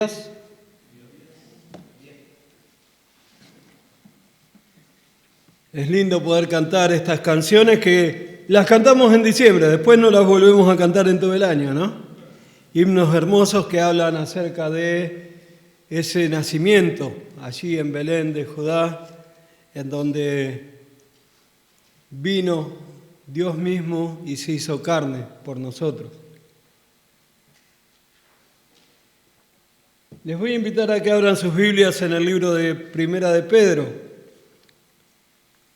Es lindo poder cantar estas canciones que las cantamos en diciembre, después no las volvemos a cantar en todo el año, ¿no? Himnos hermosos que hablan acerca de ese nacimiento allí en Belén de Judá, en donde vino Dios mismo y se hizo carne por nosotros. Les voy a invitar a que abran sus Biblias en el libro de Primera de Pedro.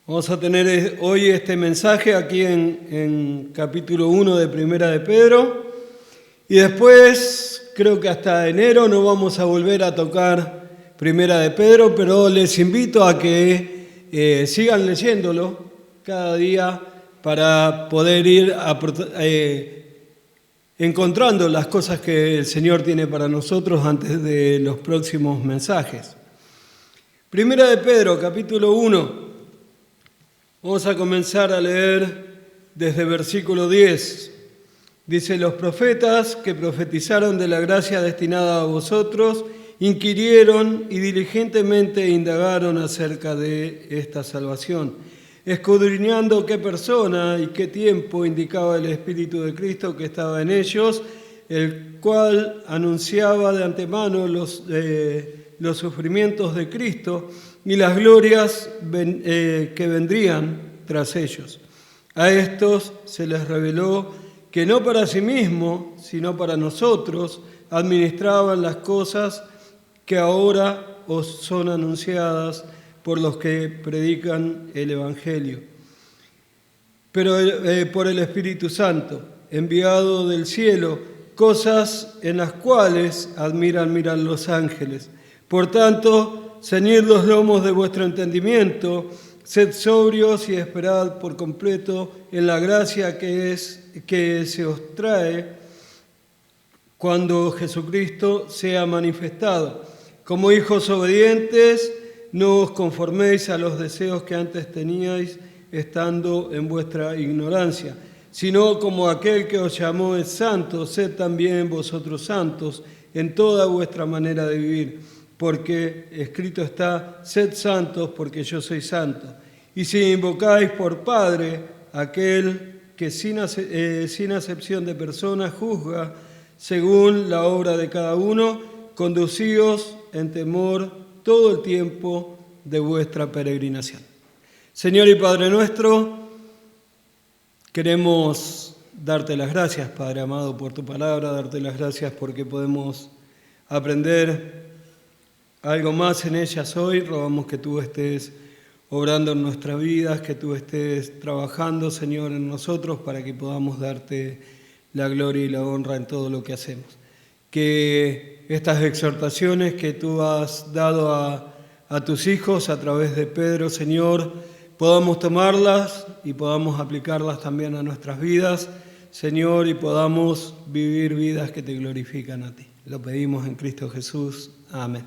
Vamos a tener hoy este mensaje aquí en capítulo 1 de Primera de Pedro. Y después, creo que hasta enero no vamos a volver a tocar Primera de Pedro, pero les invito a que sigan leyéndolo cada día para poder ir encontrando las cosas que el Señor tiene para nosotros antes de los próximos mensajes. Primera de Pedro, capítulo 1. Vamos a comenzar a leer desde versículo 10. Dice: los profetas que profetizaron de la gracia destinada a vosotros, inquirieron y diligentemente indagaron acerca de esta salvación, escudriñando qué persona y qué tiempo indicaba el Espíritu de Cristo que estaba en ellos, el cual anunciaba de antemano los sufrimientos de Cristo y las glorias que vendrían tras ellos. A estos se les reveló que no para sí mismo, sino para nosotros, administraban las cosas que ahora os son anunciadas por los que predican el Evangelio, pero por el Espíritu Santo, enviado del cielo, cosas en las cuales miran los ángeles. Por tanto, ceñid los lomos de vuestro entendimiento, sed sobrios y esperad por completo en la gracia que se os trae cuando Jesucristo sea manifestado. Como hijos obedientes, no os conforméis a los deseos que antes teníais estando en vuestra ignorancia, sino como aquel que os llamó es santo, sed también vosotros santos en toda vuestra manera de vivir, porque escrito está: sed santos porque yo soy santo. Y si invocáis por Padre aquel que sin acepción de personas juzga según la obra de cada uno, conducíos en temor todo el tiempo de vuestra peregrinación. Señor y Padre nuestro, queremos darte las gracias, Padre amado, por tu palabra, darte las gracias porque podemos aprender algo más en ellas hoy. Rogamos que tú estés obrando en nuestras vidas, que tú estés trabajando, Señor, en nosotros para que podamos darte la gloria y la honra en todo lo que hacemos. Que estas exhortaciones que tú has dado a tus hijos a través de Pedro, Señor, podamos tomarlas y podamos aplicarlas también a nuestras vidas, Señor, y podamos vivir vidas que te glorifican a ti. Lo pedimos en Cristo Jesús. Amén.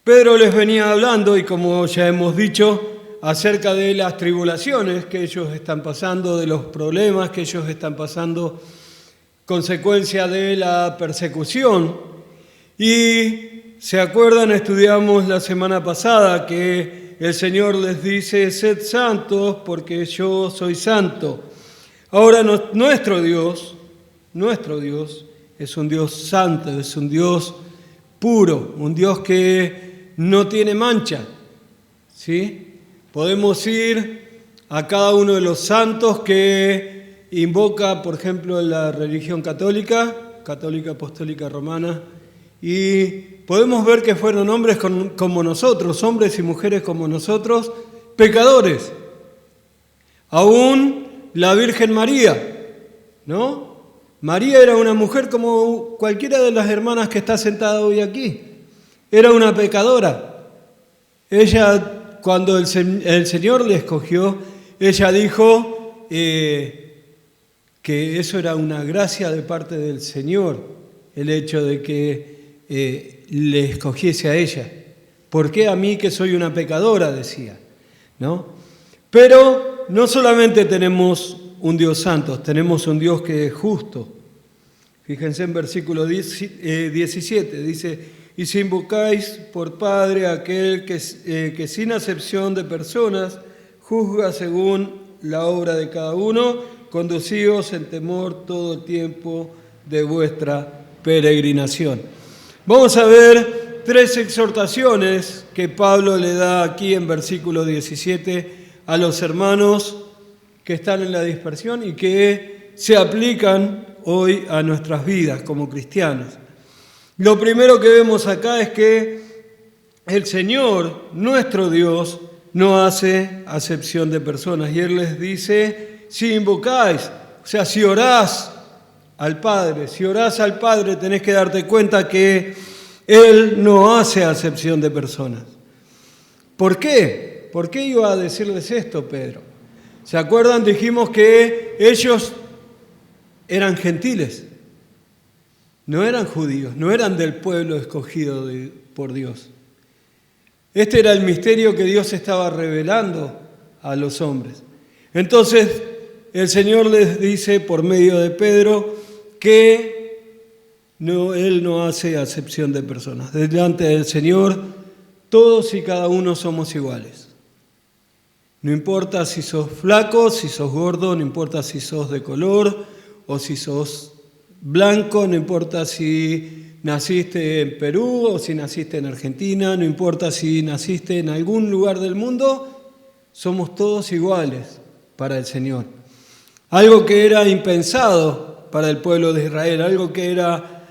Pedro les venía hablando, y como ya hemos dicho, acerca de las tribulaciones que ellos están pasando, de los problemas que ellos están pasando, consecuencia de la persecución. Y se acuerdan, estudiamos la semana pasada que el Señor les dice: sed santos porque yo soy santo. Ahora nuestro Dios es un Dios santo, es un Dios puro, un Dios que no tiene mancha, ¿sí? Podemos ir a cada uno de los santos que invoca, por ejemplo, la religión católica apostólica romana, y podemos ver que fueron hombres como nosotros, hombres y mujeres como nosotros, pecadores. Aún la Virgen María, ¿no? María era una mujer como cualquiera de las hermanas que está sentada hoy aquí. Era una pecadora. Ella, cuando el Señor le escogió, ella dijo que eso era una gracia de parte del Señor, el hecho de que le escogiese a ella. ¿Por qué a mí que soy una pecadora?, decía, ¿no? Pero no solamente tenemos un Dios santo, tenemos un Dios que es justo. Fíjense en versículo 17, dice: y si invocáis por Padre a aquel que sin acepción de personas juzga según la obra de cada uno, conducíos en temor todo el tiempo de vuestra peregrinación. Vamos a ver 3 exhortaciones que Pablo le da aquí en versículo 17 a los hermanos que están en la dispersión y que se aplican hoy a nuestras vidas como cristianos. Lo primero que vemos acá es que el Señor, nuestro Dios, no hace acepción de personas. Y Él les dice: si invocáis, o sea, si orás al Padre, tenés que darte cuenta que Él no hace acepción de personas. ¿Por qué? ¿Por qué iba a decirles esto, Pedro? ¿Se acuerdan? Dijimos que ellos eran gentiles, no eran judíos, no eran del pueblo escogido por Dios. Este era el misterio que Dios estaba revelando a los hombres. Entonces, el Señor les dice por medio de Pedro que Él no hace acepción de personas. Delante del Señor, todos y cada uno somos iguales. No importa si sos flaco, si sos gordo, no importa si sos de color o si sos blanco, no importa si naciste en Perú o si naciste en Argentina, no importa si naciste en algún lugar del mundo, somos todos iguales para el Señor. Algo que era impensado para el pueblo de Israel, algo que era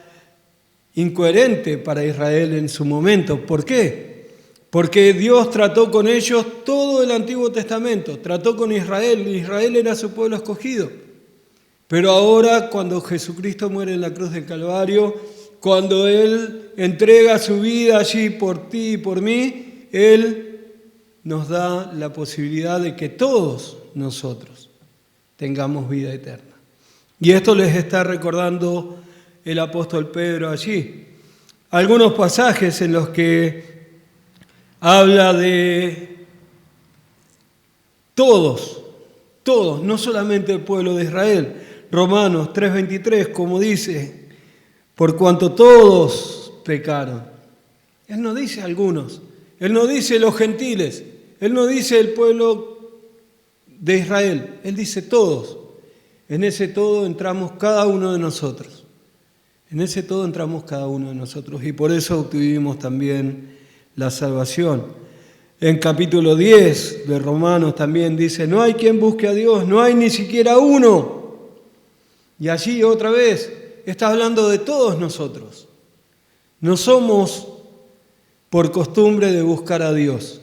incoherente para Israel en su momento. ¿Por qué? Porque Dios trató con ellos todo el Antiguo Testamento, trató con Israel, Israel era su pueblo escogido. Pero ahora, cuando Jesucristo muere en la cruz del Calvario, cuando Él entrega su vida allí por ti y por mí, Él nos da la posibilidad de que todos nosotros tengamos vida eterna. Y esto les está recordando el apóstol Pedro allí. Algunos pasajes en los que habla de todos, no solamente el pueblo de Israel. Romanos 3:23, como dice: por cuanto todos pecaron. Él no dice algunos, Él no dice los gentiles, Él no dice el pueblo de Israel, Él dice todos. En ese todo entramos cada uno de nosotros. En ese todo entramos cada uno de nosotros y por eso obtuvimos también la salvación. En capítulo 10 de Romanos también dice: no hay quien busque a Dios, no hay ni siquiera uno. Y allí otra vez está hablando de todos nosotros. No somos por costumbre de buscar a Dios.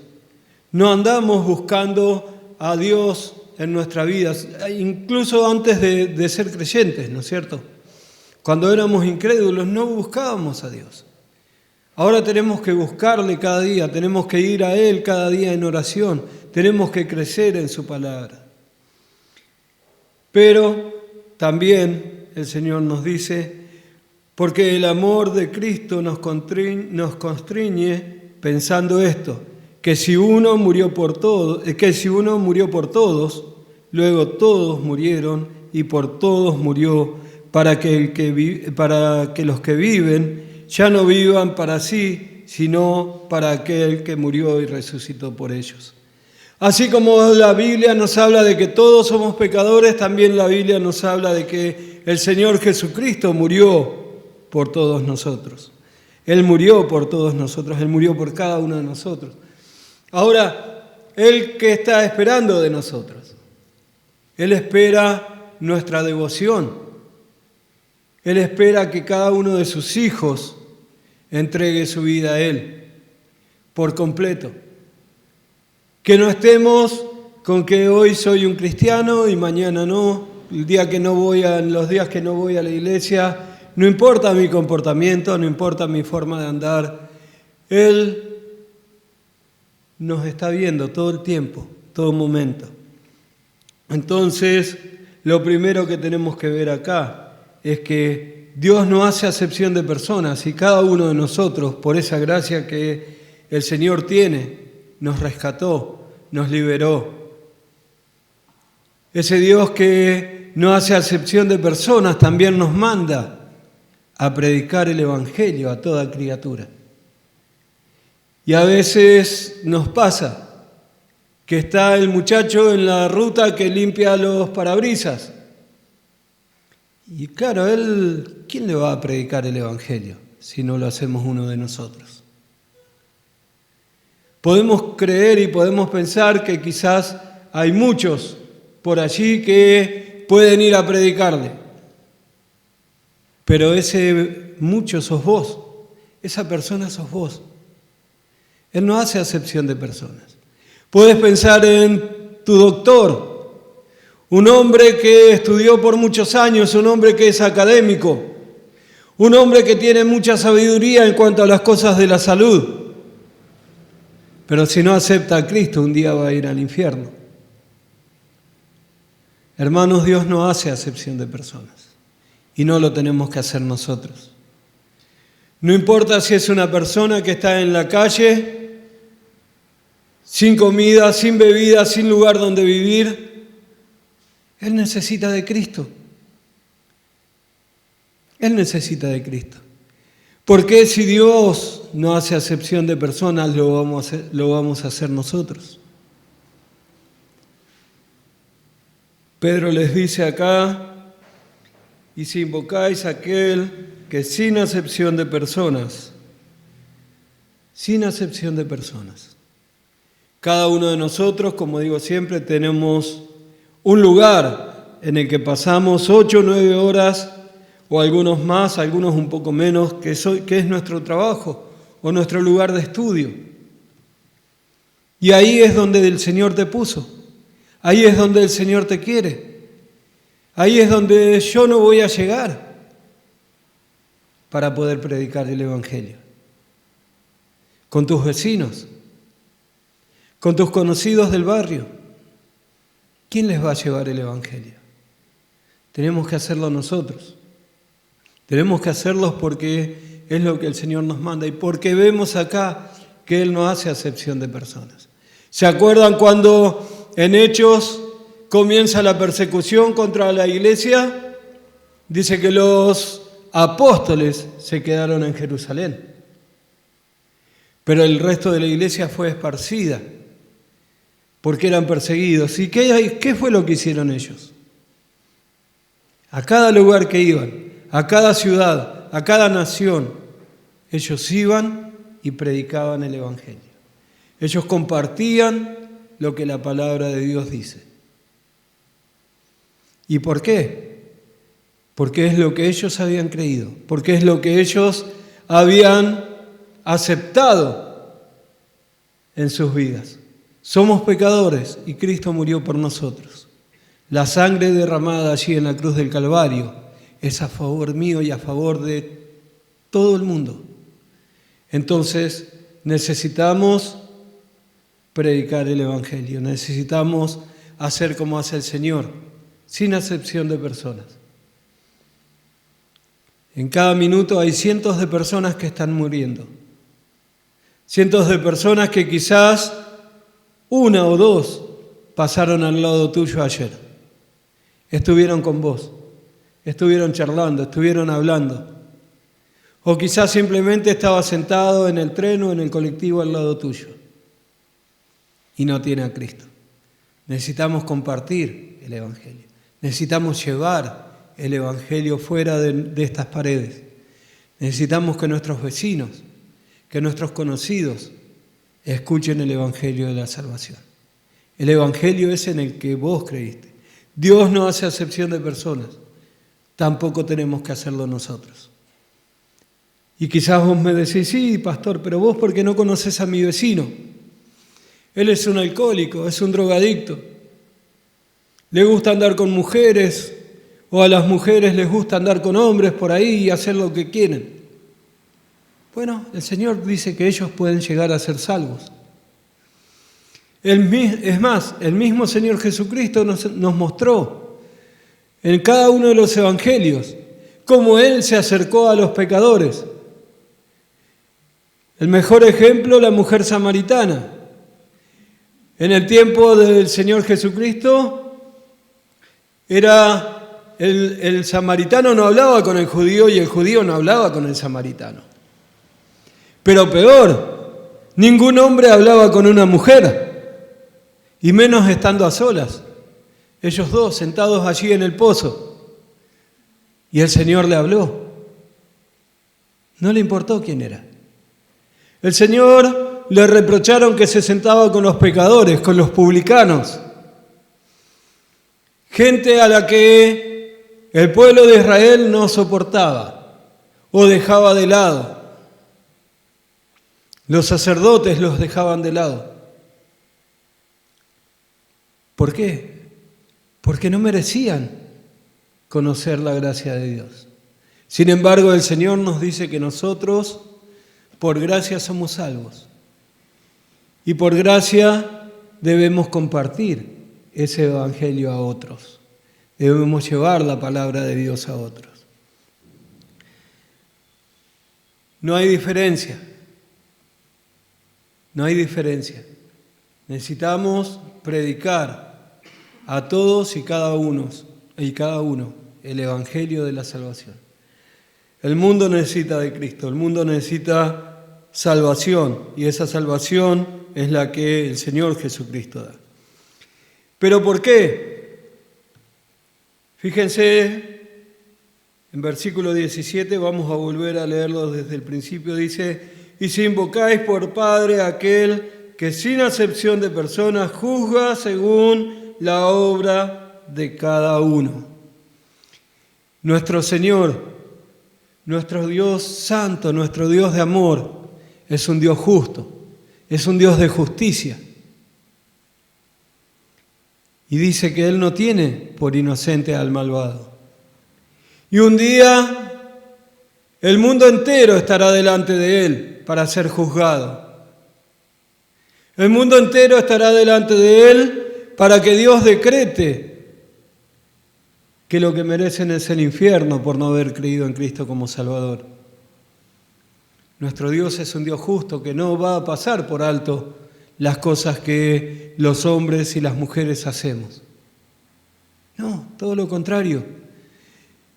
No andamos buscando a Dios en nuestra vida, incluso antes de ser creyentes, ¿no es cierto? Cuando éramos incrédulos no buscábamos a Dios. Ahora tenemos que buscarle cada día, tenemos que ir a Él cada día en oración, tenemos que crecer en su palabra. Pero también el Señor nos dice: porque el amor de Cristo nos constriñe pensando esto, que si uno murió por todos, luego todos murieron y por todos murió, para que los que viven ya no vivan para sí, sino para aquel que murió y resucitó por ellos. Así como la Biblia nos habla de que todos somos pecadores, también la Biblia nos habla de que el Señor Jesucristo murió por todos nosotros. Él murió por todos nosotros, Él murió por cada uno de nosotros. Ahora, Él, ¿qué está esperando de nosotros? Él espera nuestra devoción. Él espera que cada uno de sus hijos entregue su vida a Él por completo. Que no estemos con que hoy soy un cristiano y mañana no, los días que no voy a la iglesia, no importa mi comportamiento, no importa mi forma de andar. Él nos está viendo todo el tiempo, todo momento. Entonces, lo primero que tenemos que ver acá es que Dios no hace acepción de personas y cada uno de nosotros, por esa gracia que el Señor tiene, nos rescató, nos liberó. Ese Dios que no hace acepción de personas también nos manda a predicar el Evangelio a toda criatura. Y a veces nos pasa que está el muchacho en la ruta que limpia los parabrisas. Y claro, ¿quién le va a predicar el Evangelio si no lo hacemos uno de nosotros? Podemos creer y podemos pensar que quizás hay muchos por allí que pueden ir a predicarle. Pero ese mucho sos vos, esa persona sos vos. Él no hace acepción de personas. Puedes pensar en tu doctor, un hombre que estudió por muchos años, un hombre que es académico, un hombre que tiene mucha sabiduría en cuanto a las cosas de la salud. Pero si no acepta a Cristo, un día va a ir al infierno. Hermanos, Dios no hace acepción de personas y no lo tenemos que hacer nosotros. No importa si es una persona que está en la calle, sin comida, sin bebida, sin lugar donde vivir, él necesita de Cristo. Él necesita de Cristo. Porque si Dios no hace acepción de personas, lo vamos a hacer nosotros. Pedro les dice acá, y si invocáis a aquel que sin acepción de personas, cada uno de nosotros, como digo siempre, tenemos un lugar en el que pasamos 8 o 9 horas, o algunos más, algunos un poco menos, que es nuestro trabajo o nuestro lugar de estudio. Y ahí es donde el Señor te puso, ahí es donde el Señor te quiere, ahí es donde yo no voy a llegar para poder predicar el Evangelio. Con tus vecinos, con tus conocidos del barrio, ¿quién les va a llevar el Evangelio? Tenemos que hacerlo nosotros. Tenemos que hacerlos porque es lo que el Señor nos manda y porque vemos acá que Él no hace acepción de personas. ¿Se acuerdan cuando en Hechos comienza la persecución contra la iglesia? Dice que los apóstoles se quedaron en Jerusalén, pero el resto de la iglesia fue esparcida porque eran perseguidos. ¿Y qué fue lo que hicieron ellos? A cada lugar que iban, a cada ciudad, a cada nación, ellos iban y predicaban el Evangelio. Ellos compartían lo que la palabra de Dios dice. ¿Y por qué? Porque es lo que ellos habían creído, porque es lo que ellos habían aceptado en sus vidas. Somos pecadores y Cristo murió por nosotros. La sangre derramada allí en la cruz del Calvario es a favor mío y a favor de todo el mundo. Entonces necesitamos predicar el Evangelio, necesitamos hacer como hace el Señor, sin acepción de personas. En cada minuto hay cientos de personas que están muriendo, cientos de personas que quizás 1 o 2 pasaron al lado tuyo ayer, estuvieron con vos. Estuvieron charlando, estuvieron hablando. O quizás simplemente estaba sentado en el tren o en el colectivo al lado tuyo y no tiene a Cristo. Necesitamos compartir el Evangelio. Necesitamos llevar el Evangelio fuera de estas paredes. Necesitamos que nuestros vecinos, que nuestros conocidos escuchen el Evangelio de la salvación. El Evangelio es en el que vos creíste. Dios no hace acepción de personas. Tampoco tenemos que hacerlo nosotros. Y quizás vos me decís, sí, pastor, pero vos ¿por qué no conoces a mi vecino? Él es un alcohólico, es un drogadicto. Le gusta andar con mujeres, o a las mujeres les gusta andar con hombres por ahí y hacer lo que quieren. Bueno, el Señor dice que ellos pueden llegar a ser salvos. Es más, el mismo Señor Jesucristo nos mostró en cada uno de los evangelios cómo Él se acercó a los pecadores. El mejor ejemplo, la mujer samaritana. En el tiempo del Señor Jesucristo era el samaritano no hablaba con el judío y el judío no hablaba con el samaritano. Pero peor, ningún hombre hablaba con una mujer, y menos estando a solas. Ellos dos sentados allí en el pozo, y el Señor le habló. No le importó quién era. El Señor le reprocharon que se sentaba con los pecadores, con los publicanos, gente a la que el pueblo de Israel no soportaba o dejaba de lado. Los sacerdotes los dejaban de lado. ¿Por qué? Porque no merecían conocer la gracia de Dios. Sin embargo, el Señor nos dice que nosotros, por gracia, somos salvos. Y por gracia debemos compartir ese evangelio a otros. Debemos llevar la palabra de Dios a otros. No hay diferencia. No hay diferencia. Necesitamos predicar a todos y cada uno el evangelio de la salvación. El mundo necesita de Cristo, el mundo necesita salvación, y esa salvación es la que el Señor Jesucristo da. ¿Pero por qué? Fíjense, en versículo 17, vamos a volver a leerlo desde el principio, dice: y si invocáis por Padre a aquel que sin acepción de personas juzga según la obra de cada uno. Nuestro Señor, nuestro Dios santo, nuestro Dios de amor, es un Dios justo, es un Dios de justicia. Y dice que Él no tiene por inocente al malvado. Y un día el mundo entero estará delante de Él para ser juzgado. El mundo entero estará delante de Él para que Dios decrete que lo que merecen es el infierno por no haber creído en Cristo como Salvador. Nuestro Dios es un Dios justo que no va a pasar por alto las cosas que los hombres y las mujeres hacemos. No, todo lo contrario.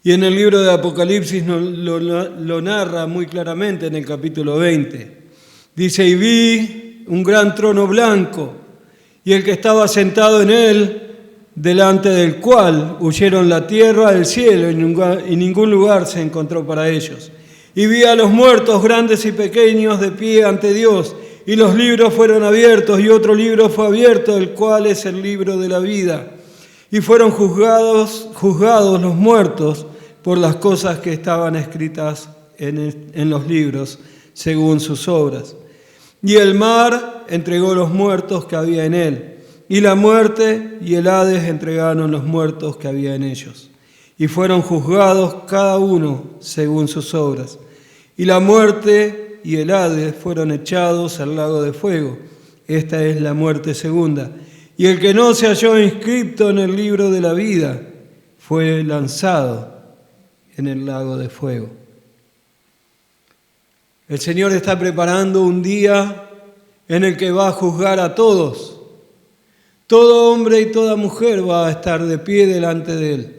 Y en el libro de Apocalipsis lo narra muy claramente en el capítulo 20. Dice: y vi un gran trono blanco, y el que estaba sentado en él, delante del cual huyeron la tierra, el cielo, y ningún lugar se encontró para ellos. Y vi a los muertos, grandes y pequeños, de pie ante Dios, y los libros fueron abiertos, y otro libro fue abierto, el cual es el libro de la vida. Y fueron juzgados los muertos por las cosas que estaban escritas en los libros, según sus obras. Y el mar entregó los muertos que había en él, y la muerte y el Hades entregaron los muertos que había en ellos. Y fueron juzgados cada uno según sus obras. Y la muerte y el Hades fueron echados al lago de fuego. Esta es la muerte segunda. Y el que no se halló inscrito en el libro de la vida fue lanzado en el lago de fuego. El Señor está preparando un día en el que va a juzgar a todos. Todo hombre y toda mujer va a estar de pie delante de Él.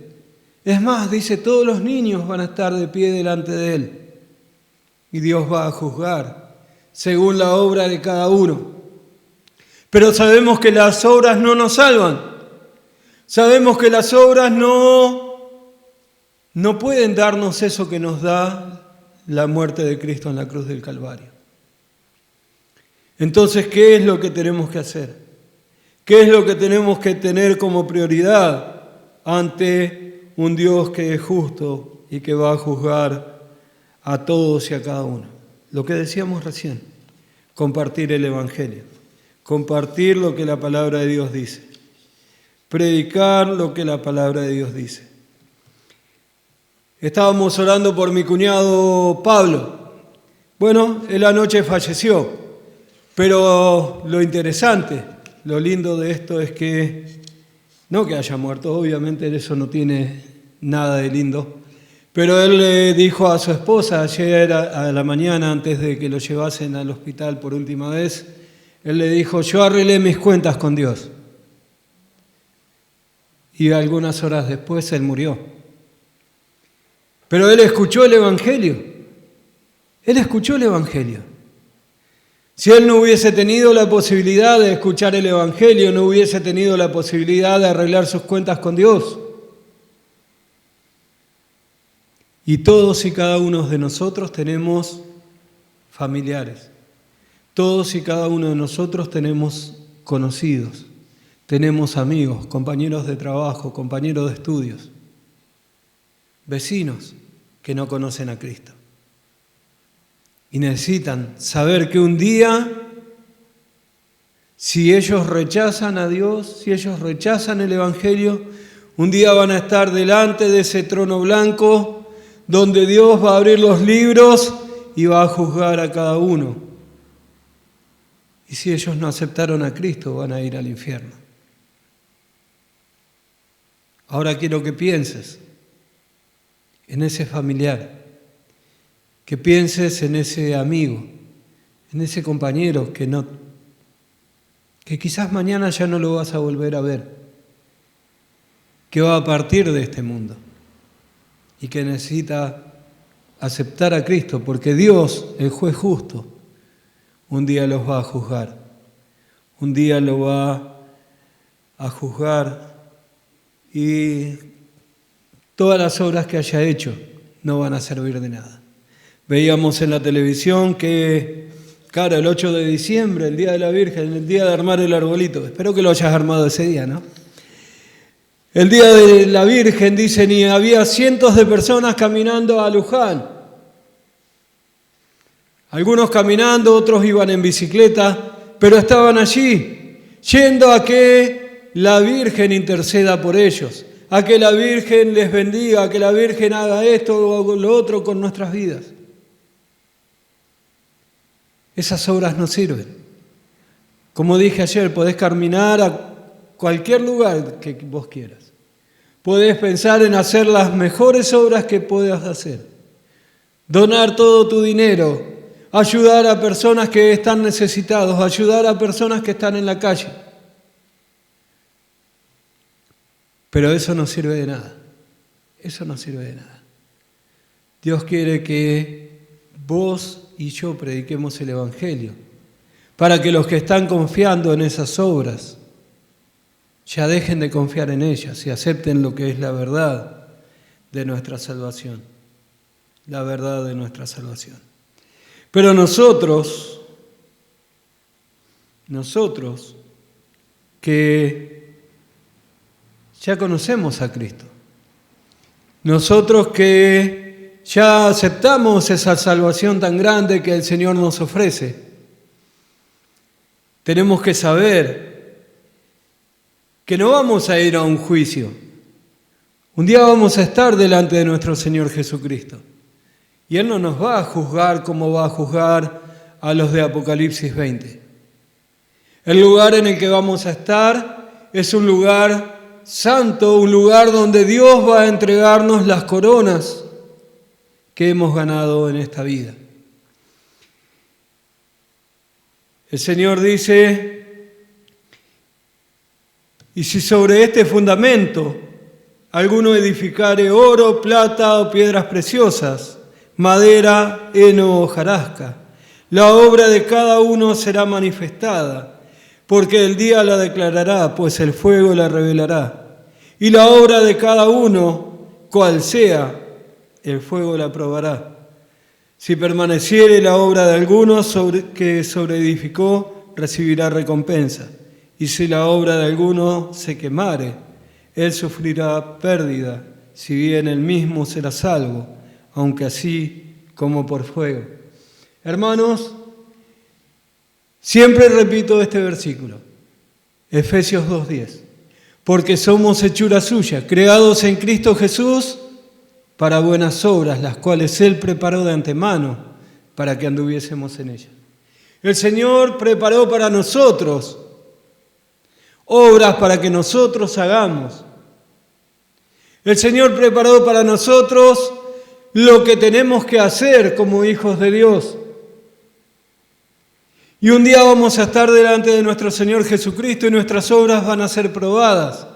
Es más, dice, todos los niños van a estar de pie delante de Él. Y Dios va a juzgar según la obra de cada uno. Pero sabemos que las obras no nos salvan. Sabemos que las obras no pueden darnos eso que nos da la muerte de Cristo en la cruz del Calvario. Entonces, ¿qué es lo que tenemos que hacer? ¿Qué es lo que tenemos que tener como prioridad ante un Dios que es justo y que va a juzgar a todos y a cada uno? Lo que decíamos recién, compartir el Evangelio, compartir lo que la palabra de Dios dice, predicar lo que la palabra de Dios dice. Estábamos orando por mi cuñado Pablo. Bueno, él anoche falleció, pero lo interesante, lo lindo de esto es que, no que haya muerto, obviamente eso no tiene nada de lindo, pero él le dijo a su esposa ayer a la mañana, antes de que lo llevasen al hospital por última vez, él le dijo: yo arreglé mis cuentas con Dios. Y algunas horas después él murió. Pero él escuchó el Evangelio. Él escuchó el Evangelio. Si él no hubiese tenido la posibilidad de escuchar el Evangelio, no hubiese tenido la posibilidad de arreglar sus cuentas con Dios. Y todos y cada uno de nosotros tenemos familiares. Todos y cada uno de nosotros tenemos conocidos, tenemos amigos, compañeros de trabajo, compañeros de estudios, vecinos que no conocen a Cristo. Y necesitan saber que un día, si ellos rechazan a Dios, si ellos rechazan el Evangelio, un día van a estar delante de ese trono blanco donde Dios va a abrir los libros y va a juzgar a cada uno. Y si ellos no aceptaron a Cristo, van a ir al infierno. Ahora quiero que pienses en ese familiar, que pienses en ese amigo, en ese compañero que quizás mañana ya no lo vas a volver a ver, que va a partir de este mundo y que necesita aceptar a Cristo, porque Dios, el juez justo, un día los va a juzgar, un día lo va a juzgar y todas las obras que haya hecho no van a servir de nada. Veíamos en la televisión que, claro, el 8 de diciembre, el Día de la Virgen, el día de armar el arbolito, espero que lo hayas armado ese día, ¿no? El Día de la Virgen, dicen, y había cientos de personas caminando a Luján. Algunos caminando, otros iban en bicicleta, pero estaban allí, yendo a que la Virgen interceda por ellos, a que la Virgen les bendiga, a que la Virgen haga esto o lo otro con nuestras vidas. Esas obras no sirven. Como dije ayer, podés caminar a cualquier lugar que vos quieras. Podés pensar en hacer las mejores obras que puedas hacer. Donar todo tu dinero, ayudar a personas que están necesitados, ayudar a personas que están en la calle. Pero eso no sirve de nada. Eso no sirve de nada. Dios quiere que vos y yo prediquemos el Evangelio, para que los que están confiando en esas obras ya dejen de confiar en ellas y acepten lo que es la verdad de nuestra salvación. La verdad de nuestra salvación. Pero nosotros que ya conocemos a Cristo, nosotros que ya aceptamos esa salvación tan grande que el Señor nos ofrece, tenemos que saber que no vamos a ir a un juicio. Un día vamos a estar delante de nuestro Señor Jesucristo. Y Él no nos va a juzgar como va a juzgar a los de Apocalipsis 20. El lugar en el que vamos a estar es un lugar santo, un lugar donde Dios va a entregarnos las coronas que hemos ganado en esta vida. El Señor dice, y si sobre este fundamento alguno edificare oro, plata o piedras preciosas, madera, heno o hojarasca, la obra de cada uno será manifestada, porque el día la declarará, pues el fuego la revelará. Y la obra de cada uno, cual sea, el fuego la probará. Si permaneciere la obra de alguno que sobreedificó, recibirá recompensa. Y si la obra de alguno se quemare, él sufrirá pérdida, si bien él mismo será salvo, aunque así como por fuego. Hermanos, siempre repito este versículo, Efesios 2:10, porque somos hechura suya, creados en Cristo Jesús, para buenas obras, las cuales Él preparó de antemano para que anduviésemos en ellas. El Señor preparó para nosotros obras para que nosotros hagamos. El Señor preparó para nosotros lo que tenemos que hacer como hijos de Dios. Y un día vamos a estar delante de nuestro Señor Jesucristo y nuestras obras van a ser probadas.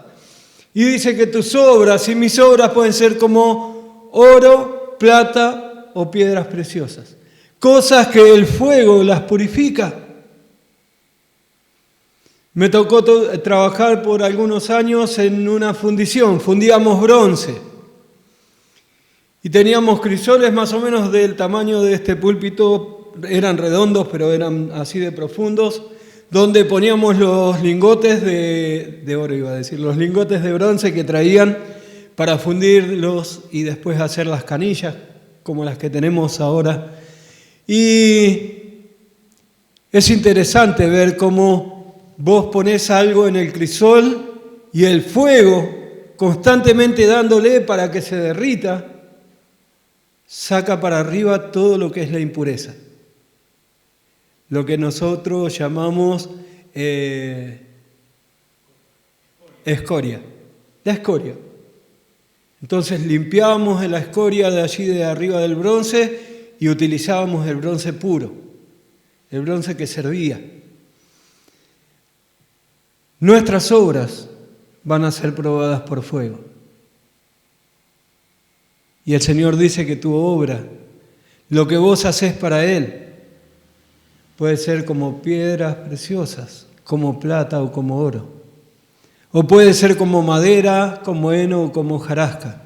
Y dice que tus obras y mis obras pueden ser como oro, plata o piedras preciosas. Cosas que el fuego las purifica. Me tocó trabajar por algunos años en una fundición, fundíamos bronce. Y teníamos crisoles más o menos del tamaño de este púlpito, eran redondos, pero eran así de profundos, donde poníamos los lingotes de oro, iba a decir, los lingotes de bronce que traían para fundirlos y después hacer las canillas, como las que tenemos ahora. Y es interesante ver cómo vos ponés algo en el crisol y el fuego, constantemente dándole para que se derrita, saca para arriba todo lo que es la impureza. Lo que nosotros llamamos escoria. La escoria. Entonces limpiábamos la escoria de allí de arriba del bronce y utilizábamos el bronce puro, el bronce que servía. Nuestras obras van a ser probadas por fuego. Y el Señor dice que tu obra, lo que vos haces para Él, puede ser como piedras preciosas, como plata o como oro. O puede ser como madera, como heno o como hojarasca.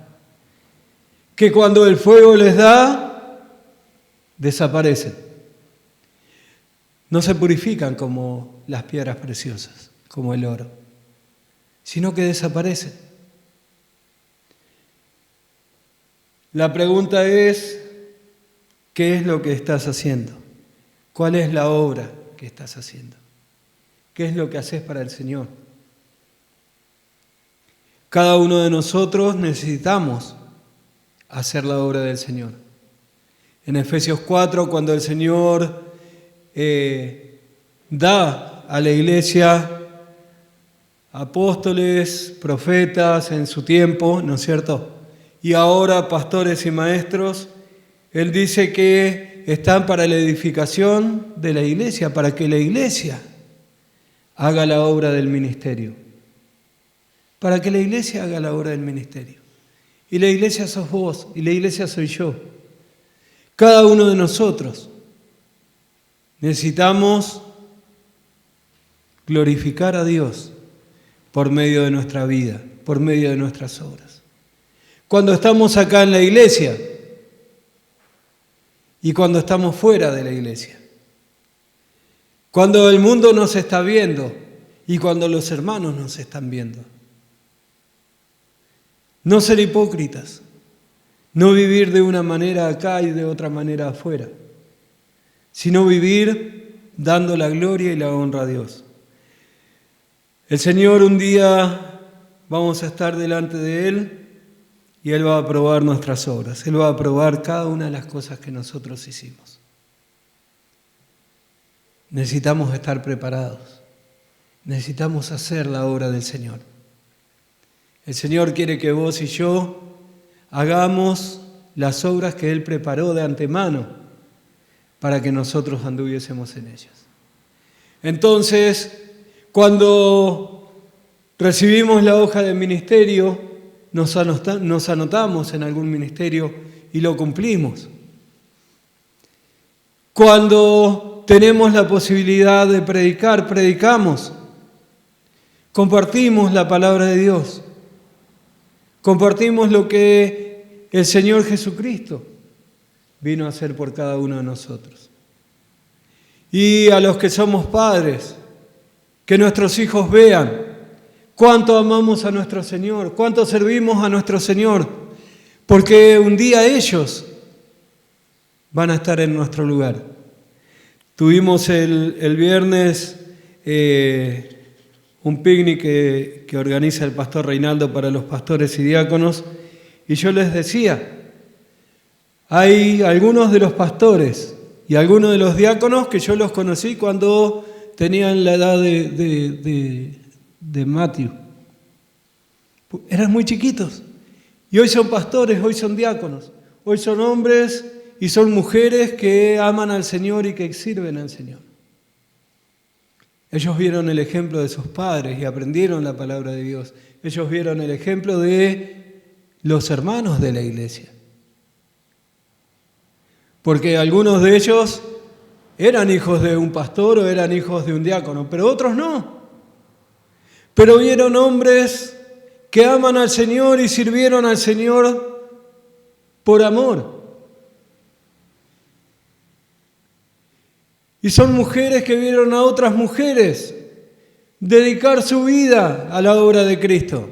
Que cuando el fuego les da, desaparecen. No se purifican como las piedras preciosas, como el oro, sino que desaparecen. La pregunta es, ¿qué es lo que estás haciendo? ¿Cuál es la obra que estás haciendo? ¿Qué es lo que haces para el Señor? Cada uno de nosotros necesitamos hacer la obra del Señor. En Efesios 4, cuando el Señor da a la iglesia apóstoles, profetas en su tiempo, ¿no es cierto? Y ahora pastores y maestros, Él dice que están para la edificación de la iglesia, para que la iglesia haga la obra del ministerio. Para que la iglesia haga la obra del ministerio. Y la iglesia sos vos, y la iglesia soy yo. Cada uno de nosotros necesitamos glorificar a Dios por medio de nuestra vida, por medio de nuestras obras. Cuando estamos acá en la iglesia y cuando estamos fuera de la iglesia. Cuando el mundo nos está viendo y cuando los hermanos nos están viendo. No ser hipócritas, no vivir de una manera acá y de otra manera afuera, sino vivir dando la gloria y la honra a Dios. El Señor un día vamos a estar delante de Él y Él va a aprobar nuestras obras, Él va a aprobar cada una de las cosas que nosotros hicimos. Necesitamos estar preparados, necesitamos hacer la obra del Señor. El Señor quiere que vos y yo hagamos las obras que Él preparó de antemano para que nosotros anduviésemos en ellas. Entonces, cuando recibimos la hoja de ministerio, nos anotamos en algún ministerio y lo cumplimos. Cuando tenemos la posibilidad de predicar, predicamos. Compartimos la palabra de Dios. Compartimos lo que el Señor Jesucristo vino a hacer por cada uno de nosotros. Y a los que somos padres, que nuestros hijos vean cuánto amamos a nuestro Señor, cuánto servimos a nuestro Señor, porque un día ellos van a estar en nuestro lugar. Tuvimos el viernes un picnic que organiza el pastor Reinaldo para los pastores y diáconos, y yo les decía, hay algunos de los pastores y algunos de los diáconos que yo los conocí cuando tenían la edad de Matthew. Eran muy chiquitos, y hoy son pastores, hoy son diáconos, hoy son hombres y son mujeres que aman al Señor y que sirven al Señor. Ellos vieron el ejemplo de sus padres y aprendieron la palabra de Dios. Ellos vieron el ejemplo de los hermanos de la iglesia. porque algunos de ellos eran hijos de un pastor o eran hijos de un diácono, pero otros no. Pero vieron hombres que aman al Señor y sirvieron al Señor por amor. Y son mujeres que vieron a otras mujeres dedicar su vida a la obra de Cristo.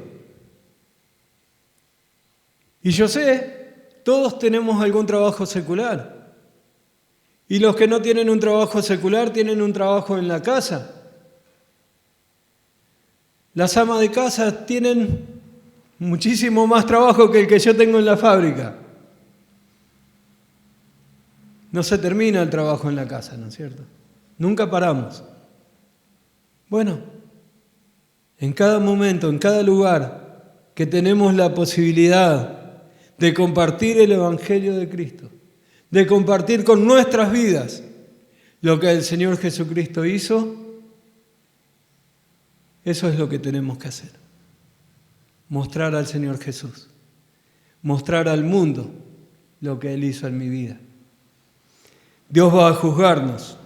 Y yo sé, todos tenemos algún trabajo secular. Y los que no tienen un trabajo secular tienen un trabajo en la casa. Las amas de casa tienen muchísimo más trabajo que el que yo tengo en la fábrica. No se termina el trabajo en la casa, ¿no es cierto? Nunca paramos. Bueno, en cada momento, en cada lugar que tenemos la posibilidad de compartir el Evangelio de Cristo, de compartir con nuestras vidas lo que el Señor Jesucristo hizo, eso es lo que tenemos que hacer. Mostrar al Señor Jesús, mostrar al mundo lo que Él hizo en mi vida. Dios va a juzgarnos,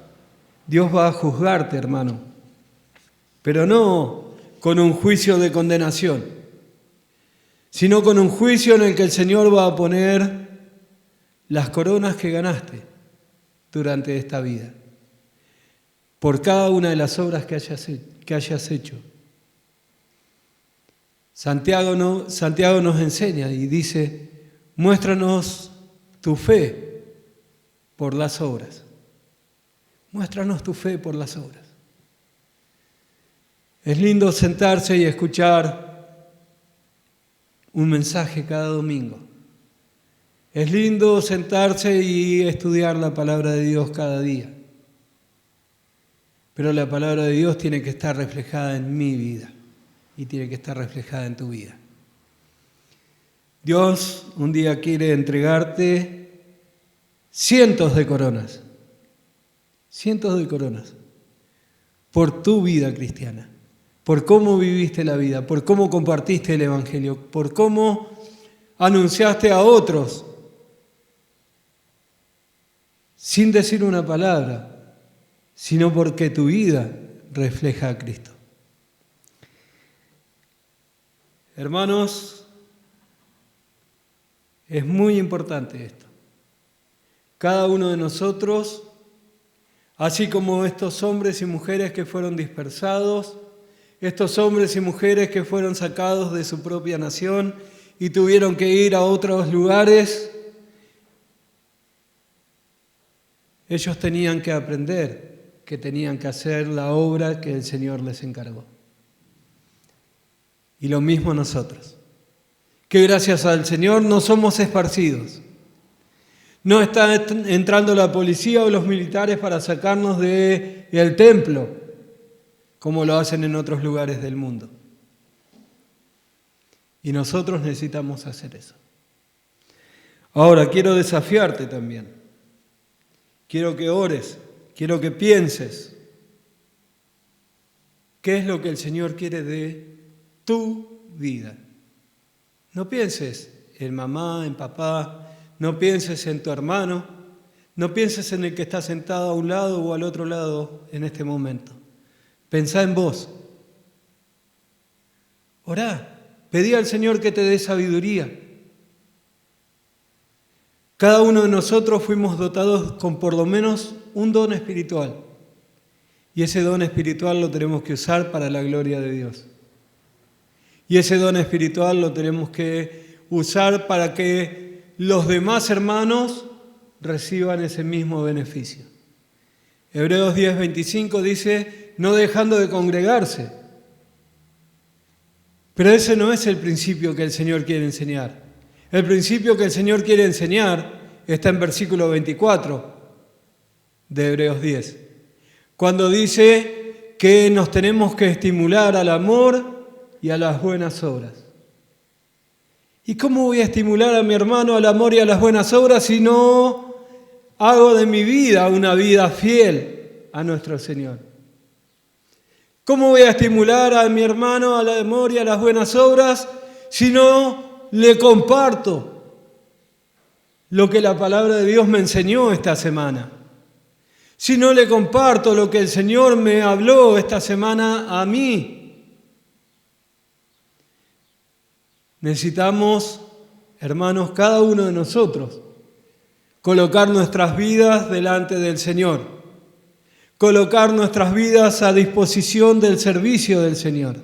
Dios va a juzgarte, hermano, pero no con un juicio de condenación, sino con un juicio en el que el Señor va a poner las coronas que ganaste durante esta vida, por cada una de las obras que hayas hecho. Santiago nos enseña y dice, muéstranos tu fe por las obras. Muéstranos tu fe por las obras. Es lindo sentarse y escuchar un mensaje cada domingo. Es lindo sentarse y estudiar la palabra de Dios cada día. Pero la palabra de Dios tiene que estar reflejada en mi vida y tiene que estar reflejada en tu vida. Dios un día quiere entregarte cientos de coronas por tu vida cristiana, por cómo viviste la vida, por cómo compartiste el Evangelio, por cómo anunciaste a otros sin decir una palabra, sino porque tu vida refleja a Cristo. Hermanos, es muy importante esto. Cada uno de nosotros, así como estos hombres y mujeres que fueron dispersados, estos hombres y mujeres que fueron sacados de su propia nación y tuvieron que ir a otros lugares, ellos tenían que aprender que tenían que hacer la obra que el Señor les encargó. Y lo mismo nosotros, que gracias al Señor no somos esparcidos. No está entrando la policía o los militares para sacarnos del templo, como lo hacen en otros lugares del mundo. Y nosotros necesitamos hacer eso. Ahora, quiero desafiarte también. Quiero que ores, quiero que pienses. ¿Qué es lo que el Señor quiere de tu vida? No pienses en mamá, en papá, no pienses en tu hermano, no pienses en el que está sentado a un lado o al otro lado en este momento. Pensá en vos. Orá, pedí al Señor que te dé sabiduría. Cada uno de nosotros fuimos dotados con por lo menos un don espiritual. Y ese don espiritual lo tenemos que usar para la gloria de Dios. Y ese don espiritual lo tenemos que usar para que los demás hermanos reciban ese mismo beneficio. Hebreos 10:25 dice, no dejando de congregarse. Pero ese no es el principio que el Señor quiere enseñar. El principio que el Señor quiere enseñar está en versículo 24 de Hebreos 10, cuando dice que nos tenemos que estimular al amor y a las buenas obras. ¿Y cómo voy a estimular a mi hermano al amor y a las buenas obras si no hago de mi vida una vida fiel a nuestro Señor? ¿Cómo voy a estimular a mi hermano al amor y a las buenas obras si no le comparto lo que la palabra de Dios me enseñó esta semana, si no le comparto lo que el Señor me habló esta semana a mí, necesitamos, hermanos, cada uno de nosotros, colocar nuestras vidas delante del Señor, colocar nuestras vidas a disposición del servicio del Señor.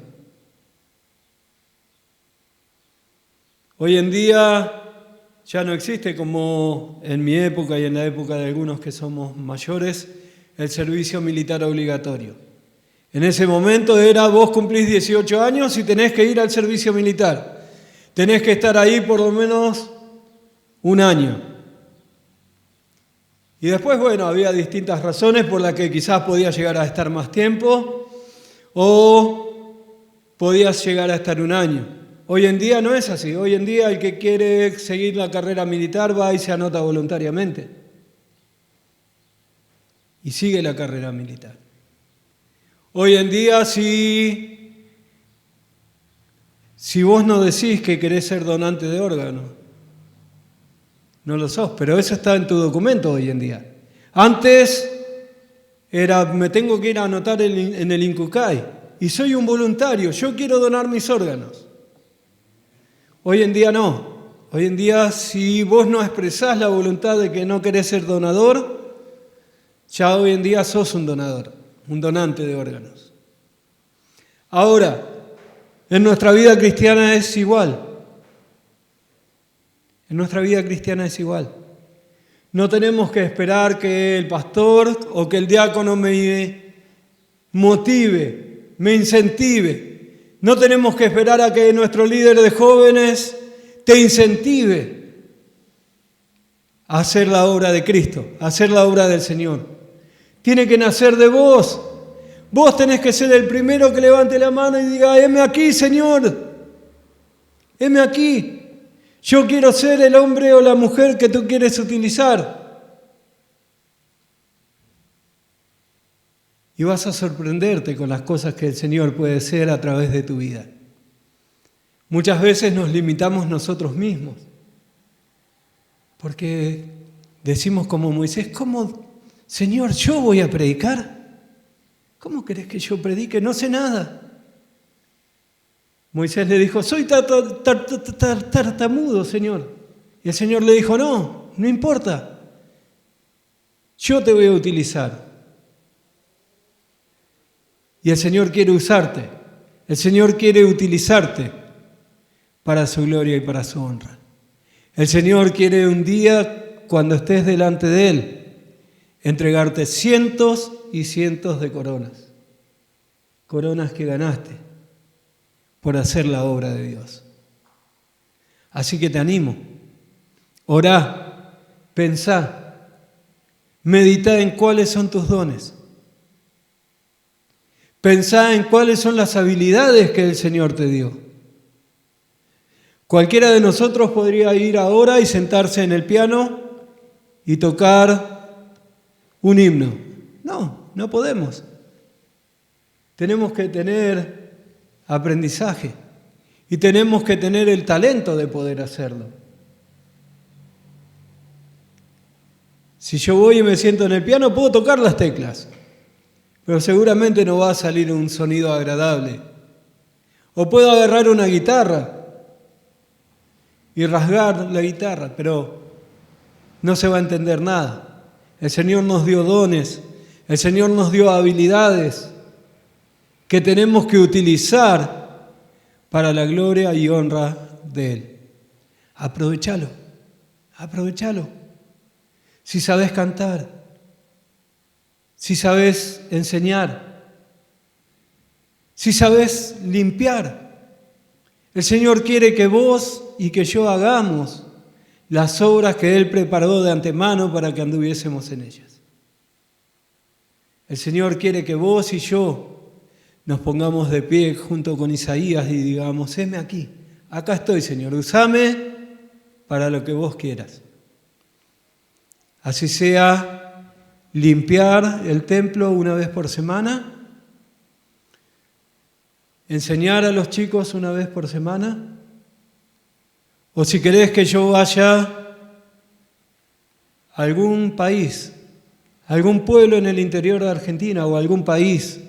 Hoy en día ya no existe, como en mi época y en la época de algunos que somos mayores, el servicio militar obligatorio. En ese momento era: vos cumplís 18 años y tenés que ir al servicio militar. Tenés que estar ahí por lo menos un año. Y después, bueno, había distintas razones por las que quizás podías llegar a estar más tiempo o podías llegar a estar un año. Hoy en día no es así. Hoy en día el que quiere seguir la carrera militar va y se anota voluntariamente. Y sigue la carrera militar. Hoy en día si vos no decís que querés ser donante de órganos, no lo sos, pero eso está en tu documento hoy en día. Antes era: me tengo que ir a anotar en el INCUCAI y soy un voluntario, yo quiero donar mis órganos. Hoy en día no. Hoy en día, si vos no expresás la voluntad de que no querés ser donador, ya hoy en día sos un donador, un donante de órganos. Ahora, en nuestra vida cristiana es igual. En nuestra vida cristiana es igual. No tenemos que esperar que el pastor o que el diácono me motive, me incentive. No tenemos que esperar a que nuestro líder de jóvenes te incentive a hacer la obra de Cristo, a hacer la obra del Señor. Tiene que nacer de vos. Vos tenés que ser el primero que levante la mano y diga: heme aquí, Señor, heme aquí. Yo quiero ser el hombre o la mujer que tú quieres utilizar. Y vas a sorprenderte con las cosas que el Señor puede hacer a través de tu vida. Muchas veces nos limitamos nosotros mismos, porque decimos como Moisés: ¿cómo, Señor, yo voy a predicar? ¿Cómo querés que yo predique? No sé nada. Moisés le dijo: soy tartamudo, Señor. Y el Señor le dijo: no importa. Yo te voy a utilizar. Y el Señor quiere usarte. El Señor quiere utilizarte para su gloria y para su honra. El Señor quiere un día, cuando estés delante de Él, entregarte cientos y cientos de coronas. Coronas que ganaste por hacer la obra de Dios. Así que te animo. Orá, pensá, meditá en cuáles son tus dones. Pensá en cuáles son las habilidades que el Señor te dio. Cualquiera de nosotros podría ir ahora y sentarse en el piano y tocar un himno. No podemos. Tenemos que tener aprendizaje y tenemos que tener el talento de poder hacerlo. Si yo voy y me siento en el piano, puedo tocar las teclas, pero seguramente no va a salir un sonido agradable. O puedo agarrar una guitarra y rasgar la guitarra, pero no se va a entender nada. El Señor nos dio dones, el Señor nos dio habilidades que tenemos que utilizar para la gloria y honra de Él. Aprovechalo. Si sabes cantar, si sabes enseñar, si sabes limpiar, el Señor quiere que vos y que yo hagamos las obras que Él preparó de antemano para que anduviésemos en ellas. El Señor quiere que vos y yo nos pongamos de pie junto con Isaías y digamos: heme aquí, acá estoy, Señor, usame para lo que vos quieras. Así sea limpiar el templo una vez por semana, enseñar a los chicos una vez por semana, o si querés que yo vaya algún país, algún pueblo en el interior de Argentina o algún país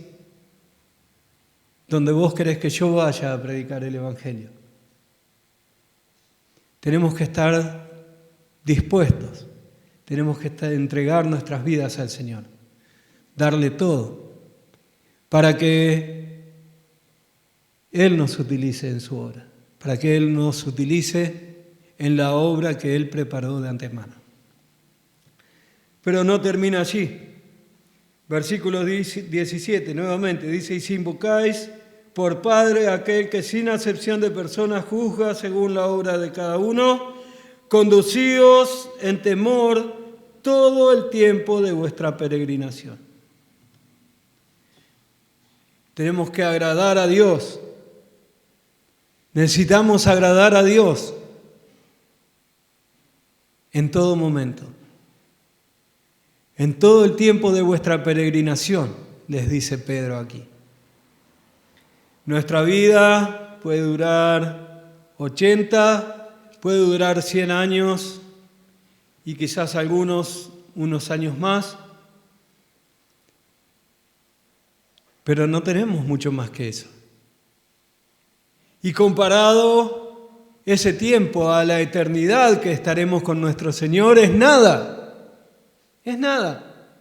donde vos querés que yo vaya a predicar el Evangelio. Tenemos que estar dispuestos, tenemos que entregar nuestras vidas al Señor, darle todo, para que Él nos utilice en su obra, para que Él nos utilice en la obra que Él preparó de antemano. Pero no termina allí. Versículo 17, nuevamente, dice: y si invocáis por Padre aquel que sin acepción de personas juzga según la obra de cada uno, conducíos en temor todo el tiempo de vuestra peregrinación. Tenemos que agradar a Dios. Necesitamos agradar a Dios en todo momento. En todo el tiempo de vuestra peregrinación, les dice Pedro aquí. Nuestra vida puede durar 80, puede durar 100 años y quizás unos años más, pero no tenemos mucho más que eso. Y comparado ese tiempo a la eternidad que estaremos con nuestro Señor, es nada. Es nada.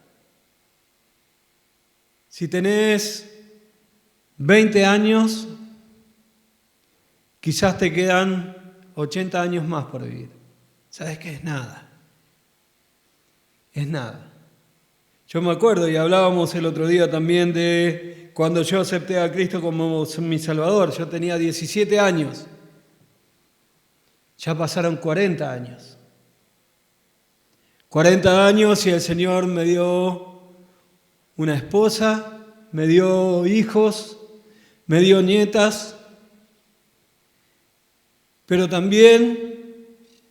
Si tenés 20 años, quizás te quedan 80 años más por vivir. ¿Sabes qué? Es nada. Es nada. Yo me acuerdo, y hablábamos el otro día también de cuando yo acepté a Cristo como mi Salvador. Yo tenía 17 años. Ya pasaron 40 años. 40 años y el Señor me dio una esposa, me dio hijos, me dio nietas, pero también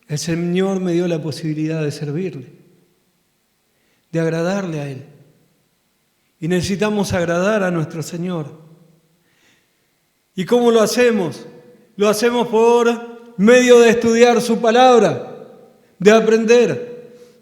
el Señor me dio la posibilidad de servirle, de agradarle a Él. Y necesitamos agradar a nuestro Señor. ¿Y cómo lo hacemos? Lo hacemos por medio de estudiar su palabra, de aprender.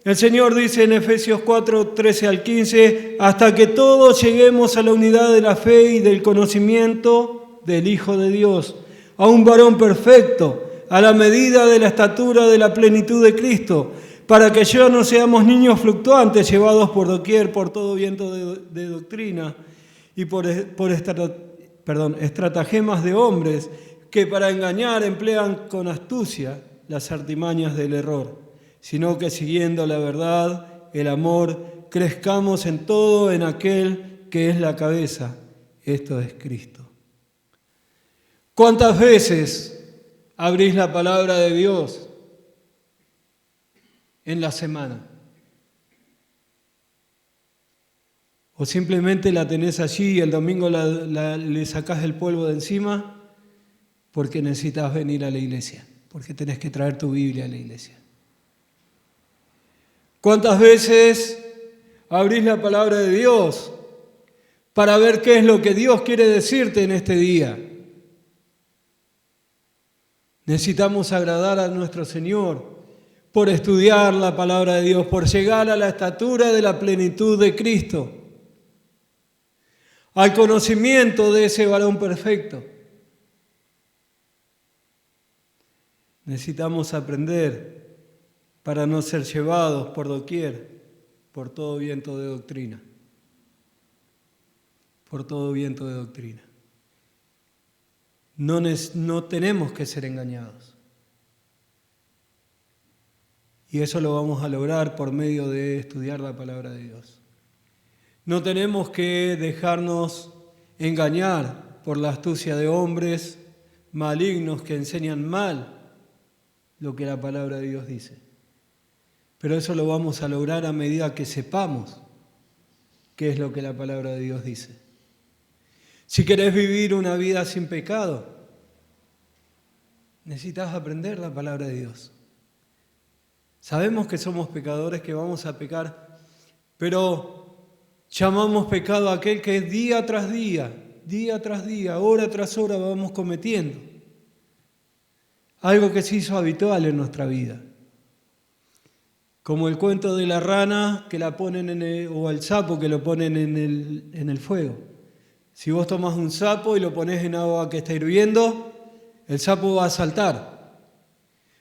El Señor dice en Efesios 4, 13 al 15, hasta que todos lleguemos a la unidad de la fe y del conocimiento del Hijo de Dios, a un varón perfecto, a la medida de la estatura de la plenitud de Cristo, para que ya no seamos niños fluctuantes, llevados por doquier, por todo viento de doctrina y por estratagemas de hombres que para engañar emplean con astucia las artimañas del error, sino que siguiendo la verdad, el amor, crezcamos en todo en aquel que es la cabeza, esto es Cristo. ¿Cuántas veces abrís la palabra de Dios en la semana? ¿O simplemente la tenés allí y el domingo le sacás el polvo de encima porque necesitas venir a la iglesia, porque tenés que traer tu Biblia a la iglesia? ¿Cuántas veces abrís la palabra de Dios para ver qué es lo que Dios quiere decirte en este día? Necesitamos agradar a nuestro Señor por estudiar la palabra de Dios, por llegar a la estatura de la plenitud de Cristo, al conocimiento de ese varón perfecto. Necesitamos aprender para no ser llevados por doquier, por todo viento de doctrina. Por todo viento de doctrina. No tenemos que ser engañados. Y eso lo vamos a lograr por medio de estudiar la palabra de Dios. No tenemos que dejarnos engañar por la astucia de hombres malignos que enseñan mal lo que la palabra de Dios dice. Pero eso lo vamos a lograr a medida que sepamos qué es lo que la palabra de Dios dice. Si querés vivir una vida sin pecado, necesitas aprender la palabra de Dios. Sabemos que somos pecadores, que vamos a pecar, pero llamamos pecado a aquel que día tras día, hora tras hora vamos cometiendo. Algo que se hizo habitual en nuestra vida. como el cuento de la rana que la ponen o el sapo que lo ponen en el fuego. Si vos tomás un sapo y lo pones en agua que está hirviendo, el sapo va a saltar.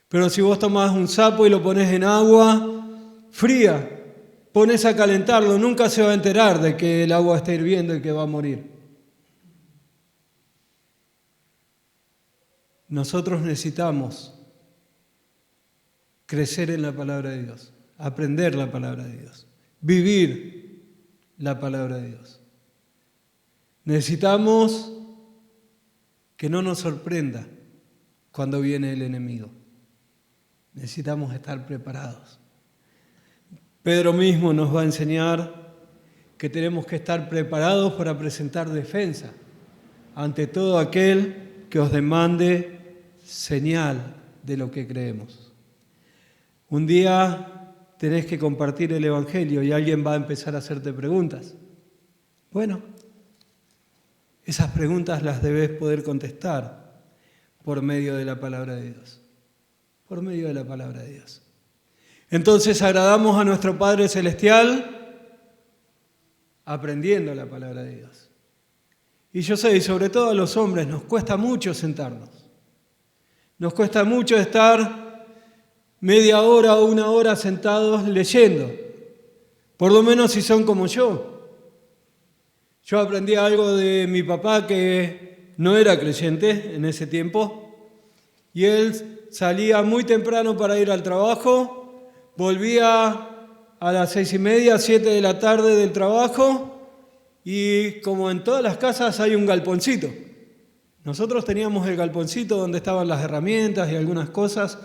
Pero si vos tomás un sapo y lo pones en agua fría, pones a calentarlo, nunca se va a enterar de que el agua está hirviendo y que va a morir. Nosotros necesitamos crecer en la palabra de Dios, aprender la palabra de Dios, vivir la palabra de Dios. Necesitamos que no nos sorprenda cuando viene el enemigo. Necesitamos estar preparados. Pedro mismo nos va a enseñar que tenemos que estar preparados para presentar defensa ante todo aquel que os demande señal de lo que creemos. Un día tenés que compartir el Evangelio y alguien va a empezar a hacerte preguntas. Bueno, esas preguntas las debes poder contestar por medio de la palabra de Dios. Por medio de la palabra de Dios. Entonces agradamos a nuestro Padre Celestial aprendiendo la palabra de Dios. Y yo sé, y sobre todo a los hombres, nos cuesta mucho sentarnos. Nos cuesta mucho estar media hora o una hora sentados leyendo, por lo menos si son como yo. Yo aprendí algo de mi papá que no era creyente en ese tiempo y él salía muy temprano para ir al trabajo, volvía a las 6:30, 7 de la tarde del trabajo y como en todas las casas hay un galponcito. Nosotros teníamos el galponcito donde estaban las herramientas y algunas cosas.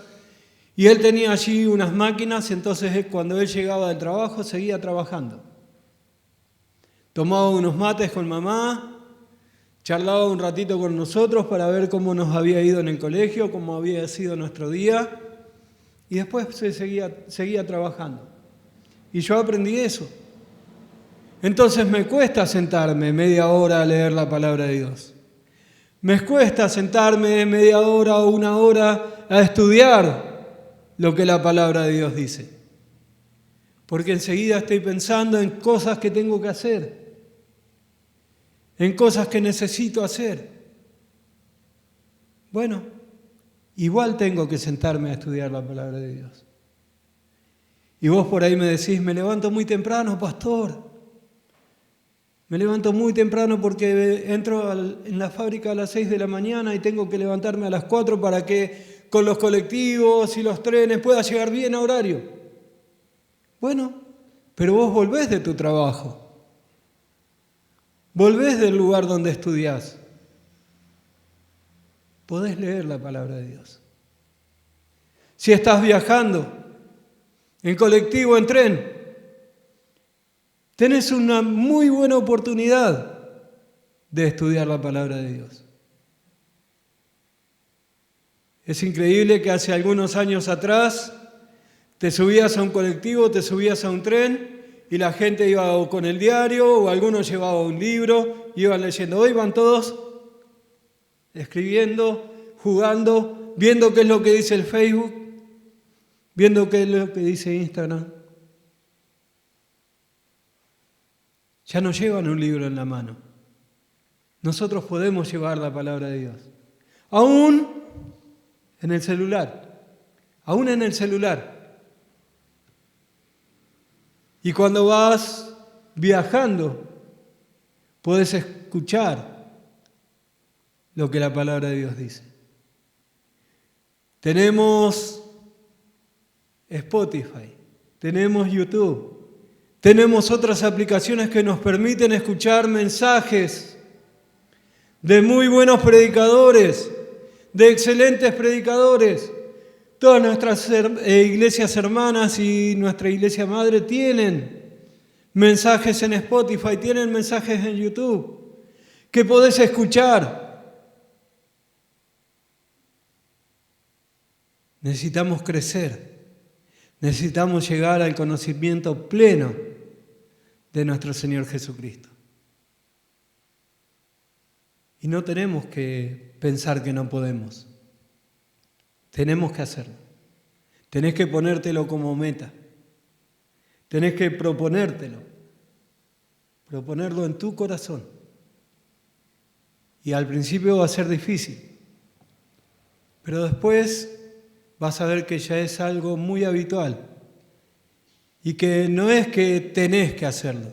Y él tenía allí unas máquinas, entonces cuando él llegaba del trabajo seguía trabajando. Tomaba unos mates con mamá, charlaba un ratito con nosotros para ver cómo nos había ido en el colegio, cómo había sido nuestro día, y después seguía trabajando. Y yo aprendí eso. Entonces me cuesta sentarme media hora a leer la palabra de Dios. Me cuesta sentarme media hora o una hora a estudiar lo que la palabra de Dios dice. Porque enseguida estoy pensando en cosas que tengo que hacer, en cosas que necesito hacer. Bueno, igual tengo que sentarme a estudiar la palabra de Dios. Y vos por ahí me decís, me levanto muy temprano, pastor. Me levanto muy temprano porque entro en la fábrica a las 6 de la mañana y tengo que levantarme a las 4 para que con los colectivos y los trenes pueda llegar bien a horario. Bueno, pero vos volvés de tu trabajo. Volvés del lugar donde estudiás. Podés leer la palabra de Dios. Si estás viajando en colectivo, en tren, tenés una muy buena oportunidad de estudiar la palabra de Dios. Es increíble que hace algunos años atrás te subías a un colectivo, te subías a un tren y la gente iba o con el diario o algunos llevaban un libro, iban leyendo. Hoy van todos escribiendo, jugando, viendo qué es lo que dice el Facebook, viendo qué es lo que dice Instagram. Ya no llevan un libro en la mano. Nosotros podemos llevar la palabra de Dios. Aún en el celular. Aún en el celular. Y cuando vas viajando, puedes escuchar lo que la palabra de Dios dice. Tenemos Spotify, tenemos YouTube. Tenemos otras aplicaciones que nos permiten escuchar mensajes de muy buenos predicadores, de excelentes predicadores. Todas nuestras iglesias hermanas y nuestra iglesia madre tienen mensajes en Spotify, tienen mensajes en YouTube que podés escuchar. Necesitamos crecer. Necesitamos llegar al conocimiento pleno de nuestro Señor Jesucristo. Y no tenemos que pensar que no podemos. Tenemos que hacerlo. Tenés que ponértelo como meta. Tenés que proponértelo, proponerlo en tu corazón. Y al principio va a ser difícil, pero después vas a ver que ya es algo muy habitual y que no es que tenés que hacerlo,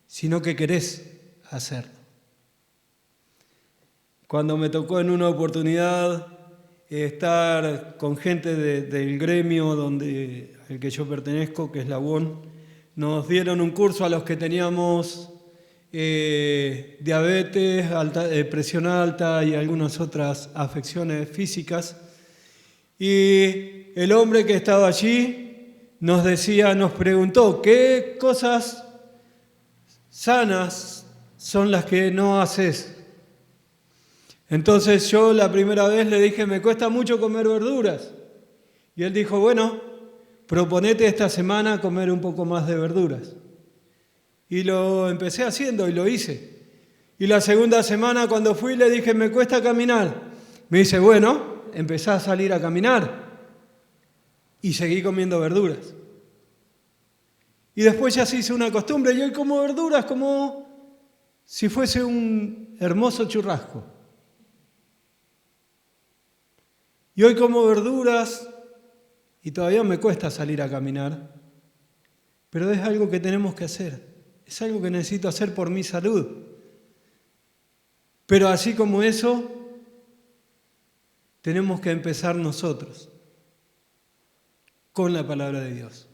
sino que querés hacerlo. Cuando me tocó en una oportunidad estar con gente del gremio al que yo pertenezco, que es la UON, nos dieron un curso a los que teníamos diabetes, presión alta y algunas otras afecciones físicas. Y el hombre que estaba allí nos preguntó, ¿qué cosas sanas son las que no haces? Entonces yo la primera vez le dije, me cuesta mucho comer verduras. Y él dijo, bueno, proponete esta semana comer un poco más de verduras. Y lo empecé haciendo y lo hice. Y la segunda semana cuando fui le dije, me cuesta caminar. Me dice, bueno, empecé a salir a caminar. Y seguí comiendo verduras. Y después ya se hizo una costumbre. Y hoy como verduras como si fuese un hermoso churrasco. Y hoy como verduras, y todavía me cuesta salir a caminar, pero es algo que tenemos que hacer, es algo que necesito hacer por mi salud. Pero así como eso, tenemos que empezar nosotros, con la palabra de Dios.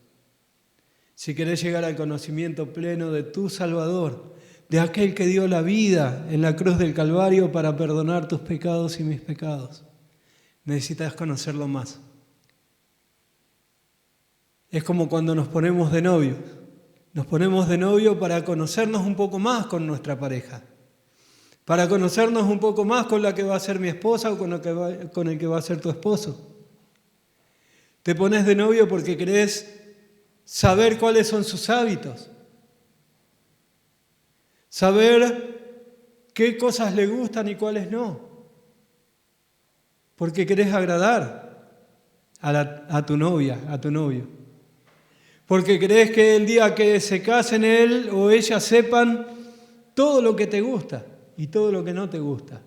Si querés llegar al conocimiento pleno de tu Salvador, de aquel que dio la vida en la cruz del Calvario para perdonar tus pecados y mis pecados, necesitas conocerlo más. Es como cuando nos ponemos de novio. Nos ponemos de novio para conocernos un poco más con nuestra pareja. Para conocernos un poco más con la que va a ser mi esposa o con el que va a ser tu esposo. Te pones de novio porque querés saber cuáles son sus hábitos. Saber qué cosas le gustan y cuáles no. Porque querés agradar a tu novia, a tu novio. Porque querés que el día que se casen él o ella sepan todo lo que te gusta y todo lo que no te gusta.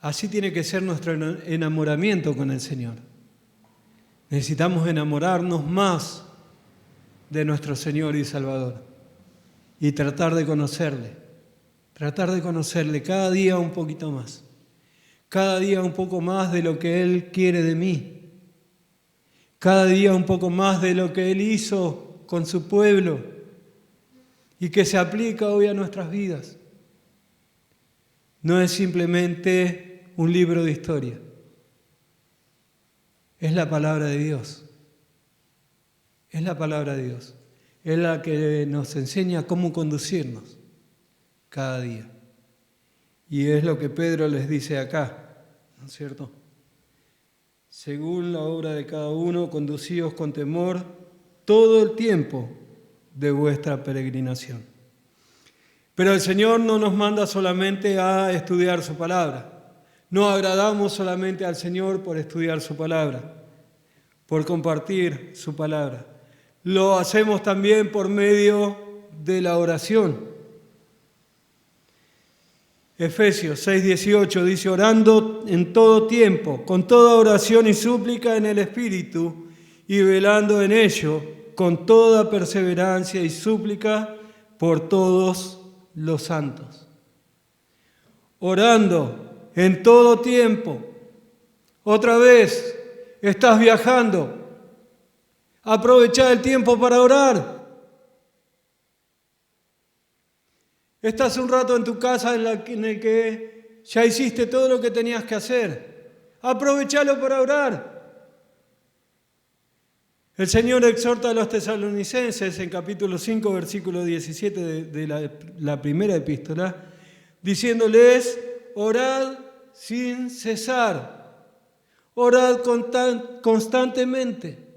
Así tiene que ser nuestro enamoramiento con el Señor. Necesitamos enamorarnos más de nuestro Señor y Salvador y tratar de conocerle cada día un poquito más, cada día un poco más de lo que Él quiere de mí, cada día un poco más de lo que Él hizo con su pueblo y que se aplica hoy a nuestras vidas. No es simplemente un libro de historia, es la palabra de Dios. Es la palabra de Dios. Es la que nos enseña cómo conducirnos cada día. Y es lo que Pedro les dice acá, ¿no es cierto? Según la obra de cada uno, conducíos con temor todo el tiempo de vuestra peregrinación. Pero el Señor no nos manda solamente a estudiar su palabra. No agradamos solamente al Señor por estudiar su palabra, por compartir su palabra. Lo hacemos también por medio de la oración. Efesios 6:18 dice, orando en todo tiempo, con toda oración y súplica en el Espíritu, y velando en ello, con toda perseverancia y súplica por todos los santos. Orando en todo tiempo. Otra vez, estás viajando. Aprovecha el tiempo para orar. Estás un rato en tu casa en el que ya hiciste todo lo que tenías que hacer. Aprovechalo para orar. El Señor exhorta a los tesalonicenses en capítulo 5, versículo 17 de la primera epístola, diciéndoles, orad sin cesar, orad constantemente.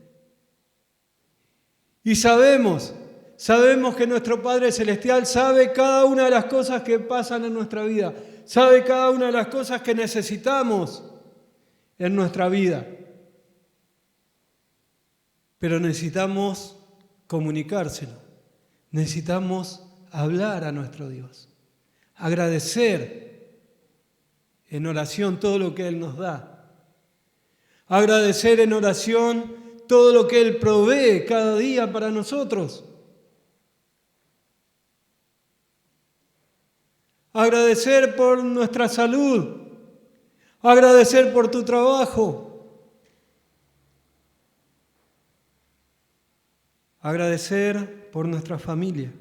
Y sabemos que nuestro Padre Celestial sabe cada una de las cosas que pasan en nuestra vida, sabe cada una de las cosas que necesitamos en nuestra vida. pero necesitamos comunicárselo. Necesitamos hablar a nuestro Dios, agradecer en oración todo lo que Él nos da, agradecer en oración todo lo que Él provee cada día para nosotros, agradecer por nuestra salud, agradecer por tu trabajo, agradecer por nuestra familia.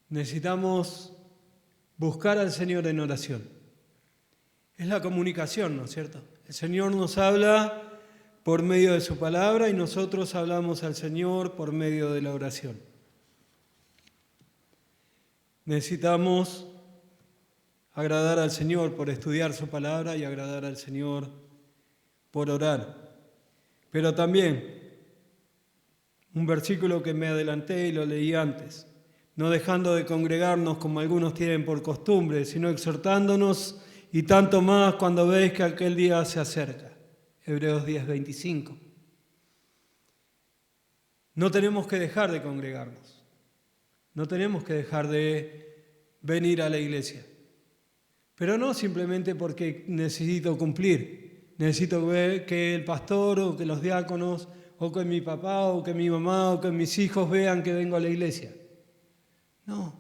Necesitamos buscar al Señor en oración. Es la comunicación, ¿no es cierto? El Señor nos habla por medio de su palabra y nosotros hablamos al Señor por medio de la oración. Necesitamos agradar al Señor por estudiar su palabra y agradar al Señor por orar. Pero también, un versículo que me adelanté y lo leí antes, no dejando de congregarnos como algunos tienen por costumbre, sino exhortándonos y tanto más cuando veis que aquel día se acerca. Hebreos 10:25. No tenemos que dejar de congregarnos, no tenemos que dejar de venir a la iglesia, pero no simplemente porque necesito cumplir, necesito ver que el pastor o que los diáconos o que mi papá o que mi mamá o que mis hijos vean que vengo a la iglesia. No,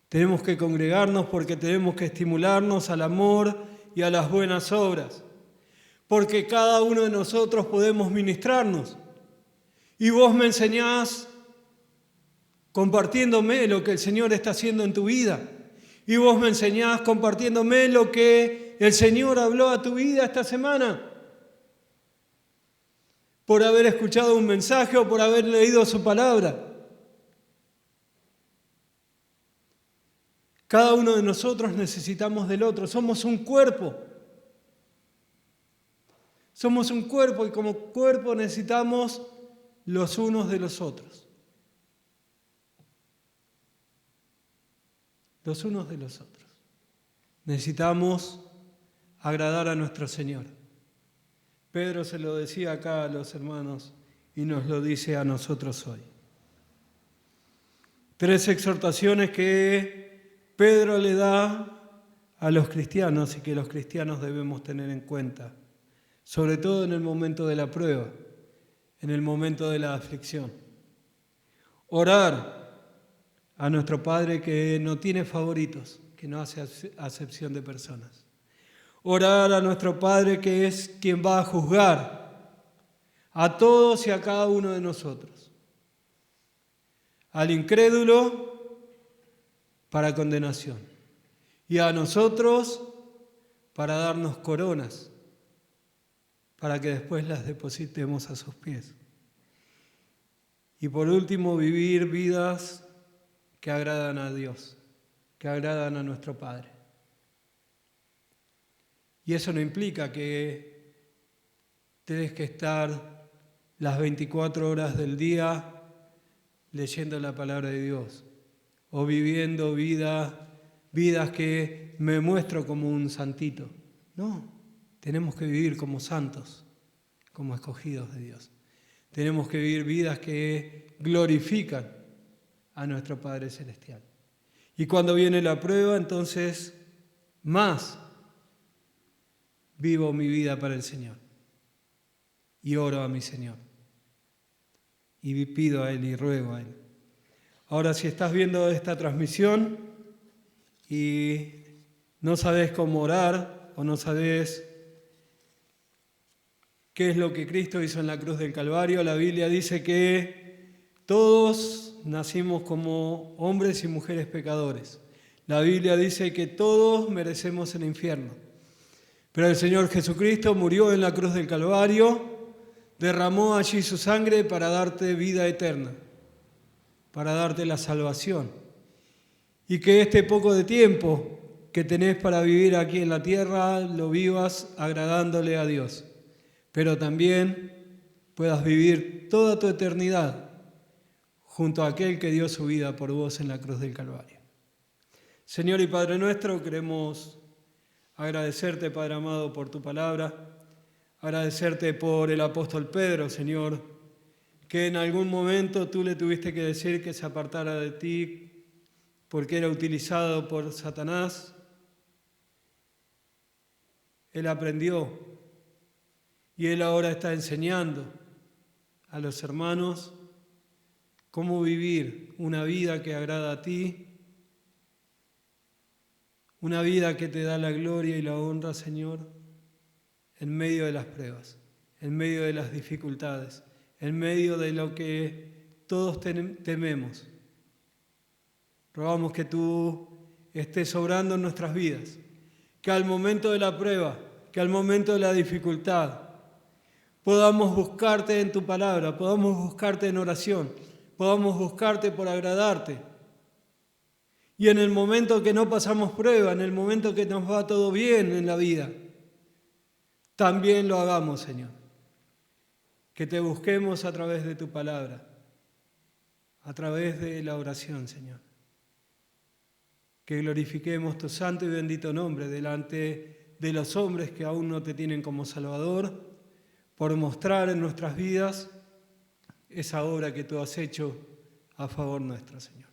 tenemos que congregarnos porque tenemos que estimularnos al amor y a las buenas obras, porque cada uno de nosotros podemos ministrarnos. Y vos me enseñás compartiéndome lo que el Señor está haciendo en tu vida. Y vos me enseñás compartiéndome lo que el Señor habló a tu vida esta semana. Por haber escuchado un mensaje o por haber leído su palabra. Cada uno de nosotros necesitamos del otro. Somos un cuerpo. Somos un cuerpo y como cuerpo necesitamos los unos de los otros. Los unos de los otros. Necesitamos agradar a nuestro Señor. Pedro se lo decía acá a los hermanos y nos lo dice a nosotros hoy. 3 exhortaciones que Pedro le da a los cristianos y que los cristianos debemos tener en cuenta, sobre todo en el momento de la prueba, en el momento de la aflicción. Orar a nuestro Padre que no tiene favoritos, que no hace acepción de personas. Orar a nuestro Padre que es quien va a juzgar a todos y a cada uno de nosotros. Al incrédulo para condenación y a nosotros para darnos coronas, para que después las depositemos a sus pies. Y por último, vivir vidas que agradan a Dios, que agradan a nuestro Padre. Y eso no implica que tenés que estar las 24 horas del día leyendo la palabra de Dios o viviendo vidas que me muestro como un santito. No, tenemos que vivir como santos, como escogidos de Dios. Tenemos que vivir vidas que glorifican a nuestro Padre Celestial. Y cuando viene la prueba, entonces más vivo mi vida para el Señor. Y oro a mi Señor. Y pido a Él y ruego a Él. Ahora, si estás viendo esta transmisión y no sabes cómo orar o no sabes qué es lo que Cristo hizo en la cruz del Calvario, la Biblia dice que todos nacimos como hombres y mujeres pecadores. La Biblia dice que todos merecemos el infierno. Pero el Señor Jesucristo murió en la cruz del Calvario, derramó allí su sangre para darte vida eterna, para darte la salvación. Y que este poco de tiempo que tenés para vivir aquí en la tierra lo vivas agradándole a Dios, pero también puedas vivir toda tu eternidad junto a aquel que dio su vida por vos en la cruz del Calvario. Señor y Padre nuestro, queremos Agradecerte, Padre amado, por tu palabra. Agradecerte por el apóstol Pedro, Señor, que en algún momento tú le tuviste que decir que se apartara de ti porque era utilizado por Satanás. Él aprendió y él ahora está enseñando a los hermanos cómo vivir una vida que agrada a ti, una vida que te da la gloria y la honra, Señor, en medio de las pruebas, en medio de las dificultades, en medio de lo que todos tememos. Rogamos que tú estés obrando en nuestras vidas, que al momento de la prueba, que al momento de la dificultad, podamos buscarte en tu palabra, podamos buscarte en oración, podamos buscarte por agradarte. Y en el momento que no pasamos prueba, en el momento que nos va todo bien en la vida, también lo hagamos, Señor. Que te busquemos a través de tu palabra, a través de la oración, Señor. Que glorifiquemos tu santo y bendito nombre delante de los hombres que aún no te tienen como Salvador, por mostrar en nuestras vidas esa obra que tú has hecho a favor nuestro, Señor.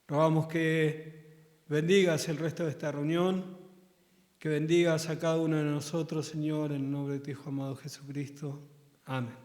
Rogamos que bendigas el resto de esta reunión, que bendigas a cada uno de nosotros, Señor, en el nombre de tu Hijo amado Jesucristo. Amén.